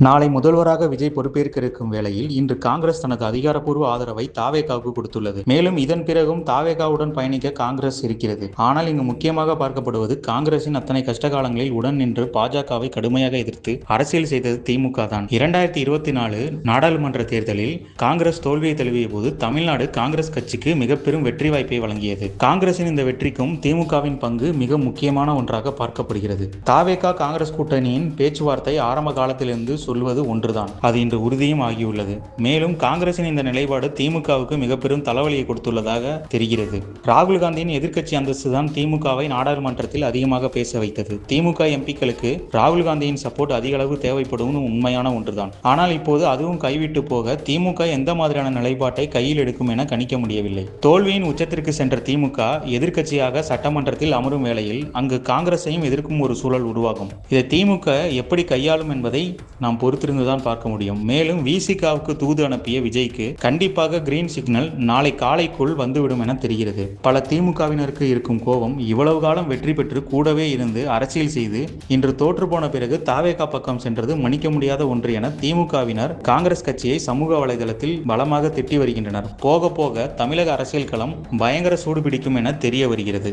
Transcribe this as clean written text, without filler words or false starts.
நாளை முதல்வராக விஜய் பொறுப்பேற்க இருக்கும் வேளையில் இன்று காங்கிரஸ் தனது அதிகாரப்பூர்வ ஆதரவை தாவேகாவுக்கு கொடுத்துள்ளது. மேலும் இதன் பிறகும் தாவேகாவுடன் பயணிக்க காங்கிரஸ் இருக்கிறது. ஆனால் இங்கு முக்கியமாக பார்க்கப்படுவது காங்கிரசின் அத்தனை கஷ்டகாலங்களில் உடன் நின்று பாஜகவை கடுமையாக எதிர்த்து அரசியல் செய்தது திமுக தான். 2024 நாடாளுமன்ற தேர்தலில் காங்கிரஸ் தோல்வியை தழுவிய போது தமிழ்நாடு காங்கிரஸ் கட்சிக்கு மிக பெரும் வெற்றி வாய்ப்பை வழங்கியது. காங்கிரசின் இந்த வெற்றிக்கும் திமுகவின் பங்கு மிக முக்கியமான ஒன்றாக பார்க்கப்படுகிறது. தாவேகா காங்கிரஸ் கூட்டணியின் பேச்சுவார்த்தை ஆரம்ப காலத்திலிருந்து சொல்வது ஒன்றுதான். அது இன்று உறுதியும் ஆகியுள்ளது. மேலும் காங்கிரசின் இந்த நிலைப்பாடு திமுகவுக்கு மிக பெரும் தலைவலியை கொடுத்துள்ளதாக தெரிகிறது. ராகுல் காந்தியின் எதிர்க்கட்சி அந்தஸ்து தான் திமுகவை நாடாளுமன்றத்தில் அதிகமாக பேச வைத்தது. திமுக எம்பிக்களுக்கு ராகுல் காந்தியின் சப்போர்ட் அதிக அளவு தேவைப்படும் உண்மையான ஒன்றுதான். ஆனால் இப்போது அதுவும் கைவிட்டு போக திமுக எந்த மாதிரியான நிலைப்பாட்டை கையில் எடுக்கும் என கணிக்க முடியவில்லை. தோல்வியின் உச்சத்திற்கு சென்ற திமுக எதிர்க்கட்சியாக சட்டமன்றத்தில் அமரும் வேளையில் அங்கு காங்கிரஸையும் எதிர்க்கும் ஒரு சூழல் உருவாகும். இதை திமுக எப்படி கையாளும் என்பதை நாம் பொறுத்திருந்துதான் பார்க்க முடியும். மேலும் விசிகாவுக்கு தூது அனுப்பிய விஜய்க்கு கண்டிப்பாக கிரீன் சிக்னல் நாளை காலைக்குள் வந்துவிடும் என தெரிகிறது. பல திமுகவினருக்கு இருக்கும் கோபம் இவ்வளவு காலம் வெற்றி பெற்று கூடவே இருந்து அரசியல் செய்து இன்று தோற்று போன பிறகு தாவேகா பக்கம் சென்றது மன்னிக்க முடியாத ஒன்று என திமுகவினர் காங்கிரஸ் கட்சியை சமூக வலைதளத்தில் பலமாக திட்டி வருகின்றனர். போக போக தமிழக அரசியல் களம் பயங்கர சூடு பிடிக்கும் என தெரிய வருகிறது.